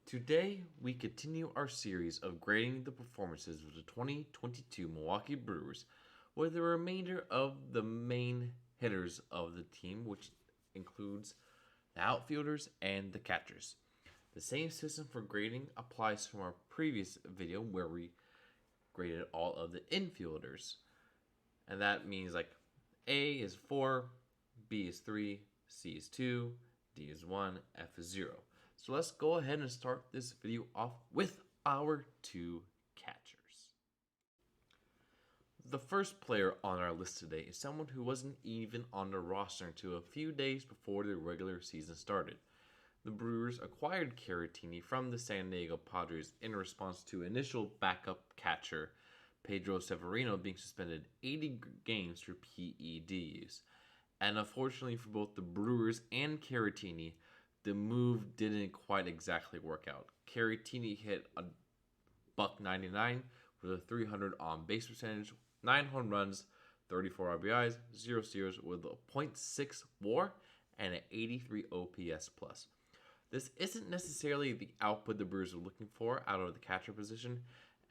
Today, we continue our series of grading the performances of the 2022 Milwaukee Brewers with the remainder of the main hitters of the team, which includes the outfielders and the catchers. The same system for grading applies from our previous video where we graded all of the infielders. And that means like A is 4, B is 3, C is 2, D is 1, F is 0. So let's go ahead and start this video off with our two catchers. The first player on our list today is someone who wasn't even on the roster until a few days before the regular season started. The Brewers acquired Caratini from the San Diego Padres in response to initial backup catcher Pedro Severino being suspended 80 games for PED use. And unfortunately for both the Brewers and Caratini, the move didn't quite exactly work out. Caratini hit a $199 with a 300 on base percentage, 9 home runs, 34 RBIs, 0 steals with a .6 WAR and an 83 OPS plus. This isn't necessarily the output the Brewers were looking for out of the catcher position,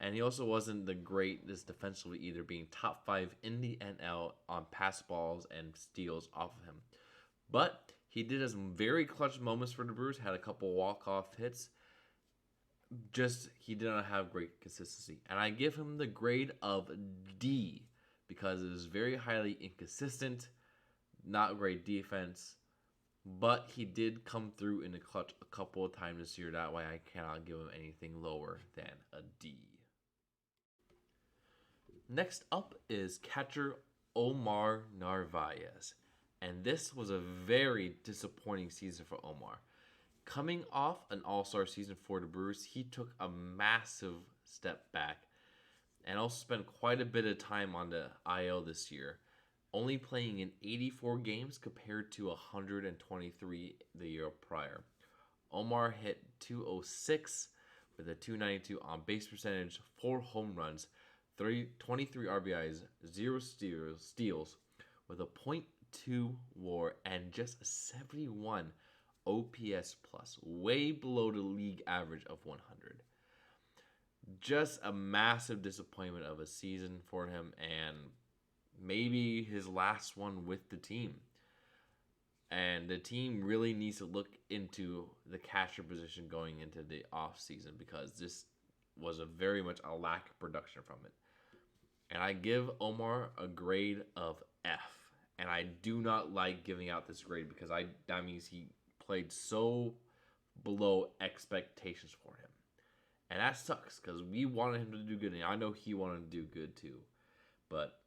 and he also wasn't the greatest defensively either, being top 5 in the NL on pass balls and steals off of him. But he did have some very clutch moments for the Brewers, had a couple walk-off hits. Just, he did not have great consistency. And I give him the grade of D because it was very highly inconsistent, not great defense, but he did come through in the clutch a couple of times this year. That way I cannot give him anything lower than a D. Next up is catcher Omar Narvaez. And this was a very disappointing season for Omar. Coming off an all-star season for the Brewers, he took a massive step back and also spent quite a bit of time on the IL this year, only playing in 84 games compared to 123 the year prior. Omar hit .206 with a .292 on base percentage, 4 home runs, 23 RBIs, 0 steals with a .2 WAR and just 71 OPS plus, way below the league average of 100. Just a massive disappointment of a season for him, and maybe his last one with the team. And the team really needs to look into the catcher position going into the offseason because this was very much a lack of production from it. And I give Omar a grade of F. And I do not like giving out this grade because that means he played so below expectations for him. And that sucks because we wanted him to do good. And I know he wanted to do good too. But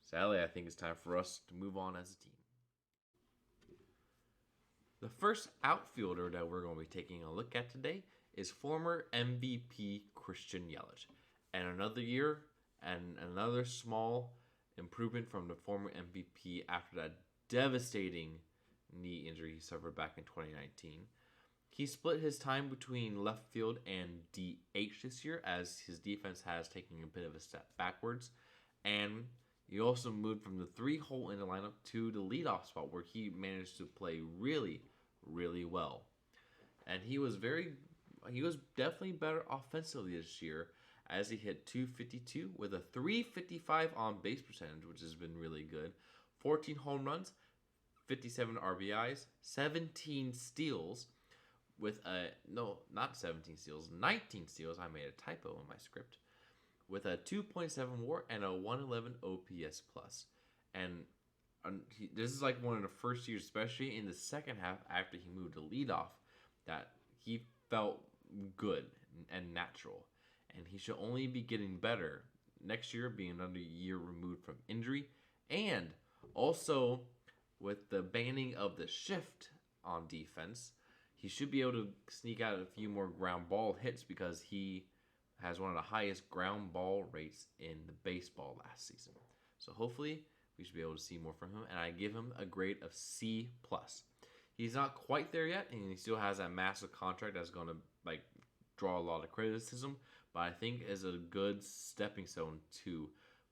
sadly, I think it's time for us to move on as a team. The first outfielder that we're going to be taking a look at today is former MVP Christian Yelich. And another year and another small improvement from the former MVP after that devastating knee injury he suffered back in 2019. He split his time between left field and DH this year as his defense has taken a bit of a step backwards. And he also moved from the 3-hole in the lineup to the leadoff spot where he managed to play really, really well. And he was definitely better offensively this year as he hit .252 with a .355 on base percentage, which has been really good. 14 home runs, 57 RBIs, 17 steals with not 17 steals, 19 steals. I made a typo in my script. With a 2.7 WAR and a 111 OPS plus. And this is like one of the first years, especially in the second half after he moved to leadoff, that he felt good and natural. And he should only be getting better next year, being another year removed from injury. And also, with the banning of the shift on defense, he should be able to sneak out a few more ground ball hits because he has one of the highest ground ball rates in the baseball last season. So hopefully, we should be able to see more from him. And I give him a grade of C+. He's not quite there yet, and he still has that massive contract that's going to draw a lot of criticism, but I think is a good stepping stone to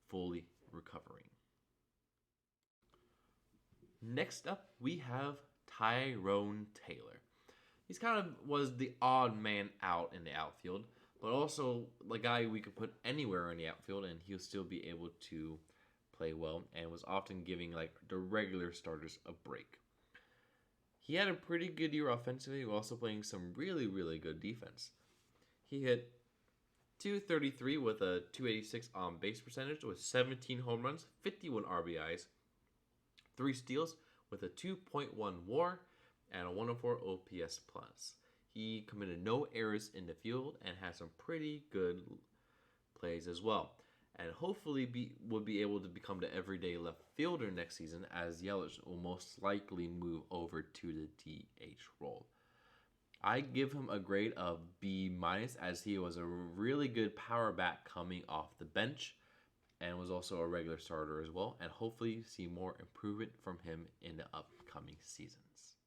fully recovering. Next up, we have Tyrone Taylor. He's kind of was the odd man out in the outfield, but also the guy we could put anywhere in the outfield and he'll still be able to play well, and was often giving like the regular starters a break. He had a pretty good year offensively, while also playing some really, really good defense. He hit 233 with a 286 on base percentage with 17 home runs, 51 RBIs, 3 steals with a 2.1 WAR and a 104 OPS plus. He committed no errors in the field and had some pretty good plays as well. And hopefully will be able to become the everyday left fielder next season, as Yelich will most likely move over to the DH role. I give him a grade of B minus, as he was a really good power bat coming off the bench and was also a regular starter as well, and hopefully see more improvement from him in the upcoming seasons.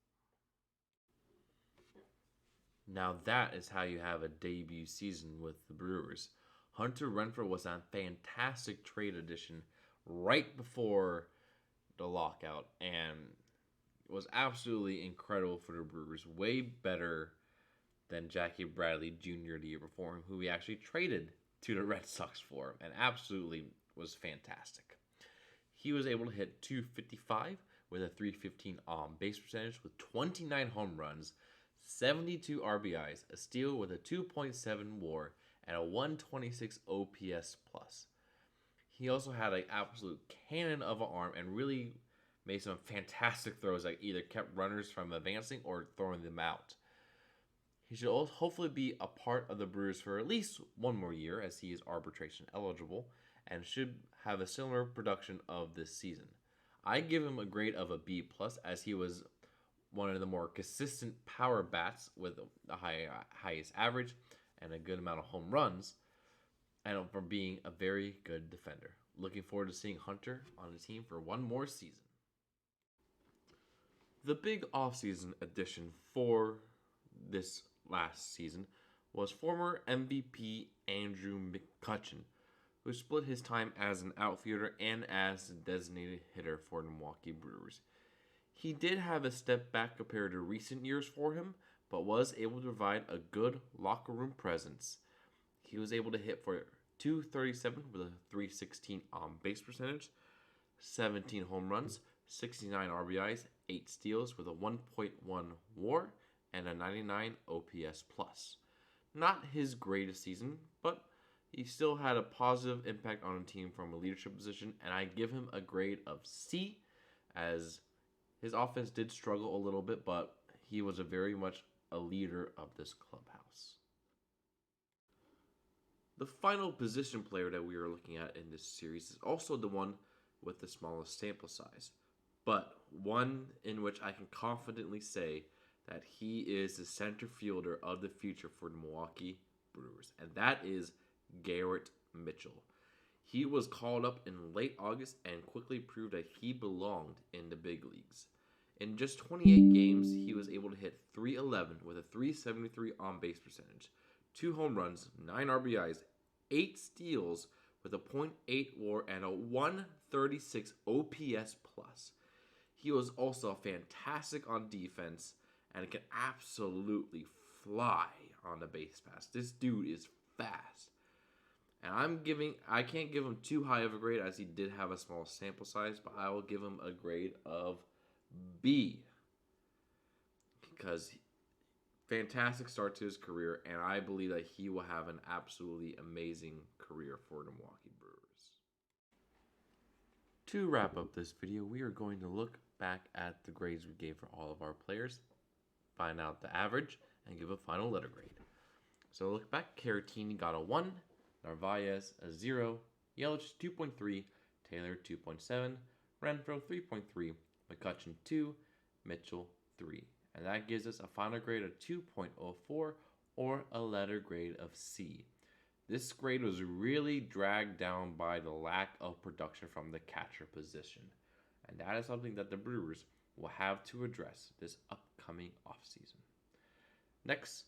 Now that is how you have a debut season with the Brewers. Hunter Renfroe was a fantastic trade addition right before the lockout and was absolutely incredible for the Brewers. Way better than Jackie Bradley Jr. the year before him, who we actually traded to the Red Sox for, and absolutely was fantastic. He was able to hit 255 with a 315 on base percentage with 29 home runs, 72 RBIs, a steal with a 2.7 WAR, and a 126 OPS plus. He also had an absolute cannon of an arm and really made some fantastic throws that either kept runners from advancing or throwing them out. He should also hopefully be a part of the Brewers for at least one more year, as he is arbitration eligible, and should have a similar production of this season. I give him a grade of a B+, as he was one of the more consistent power bats with the highest average and a good amount of home runs, and from being a very good defender. Looking forward to seeing Hunter on the team for one more season. The big offseason addition for this last season was former MVP Andrew McCutchen, who split his time as an outfielder and as a designated hitter for the Milwaukee Brewers. He did have a step back compared to recent years for him, but was able to provide a good locker room presence. He was able to hit for 237 with a 316 on base percentage, 17 home runs, 69 RBIs, 8 steals with a 1.1 WAR, and a 99 OPS plus. Not his greatest season, but he still had a positive impact on the team from a leadership position, and I give him a grade of C, as his offense did struggle a little bit, but he was very much a leader of this clubhouse. The final position player that we are looking at in this series is also the one with the smallest sample size, but one in which I can confidently say that he is the center fielder of the future for the Milwaukee Brewers, and that is Garrett Mitchell. He was called up in late August and quickly proved that he belonged in the big leagues. In just 28 games, he was able to hit 311 with a 373 on-base percentage, 2 home runs, 9 RBIs, 8 steals with a .8 WAR and a 136 OPS plus. He was also fantastic on defense and can absolutely fly on the base pass. This dude is fast. And I can't give him too high of a grade, as he did have a small sample size, but I will give him a grade of B, because fantastic start to his career, and I believe that he will have an absolutely amazing career for the Milwaukee Brewers. To wrap up this video, we are going to look back at the grades we gave for all of our players, find out the average, and give a final letter grade. So look back, Caratini got a 1, Narvaez a 0, Yelich 2.3, Taylor 2.7, Renfroe 3.3, McCutchen 2, Mitchell 3. And that gives us a final grade of 2.04, or a letter grade of C. This grade was really dragged down by the lack of production from the catcher position. And that is something that the Brewers will have to address this upcoming offseason. Next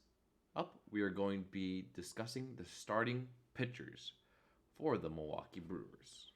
up, we are going to be discussing the starting pitchers for the Milwaukee Brewers.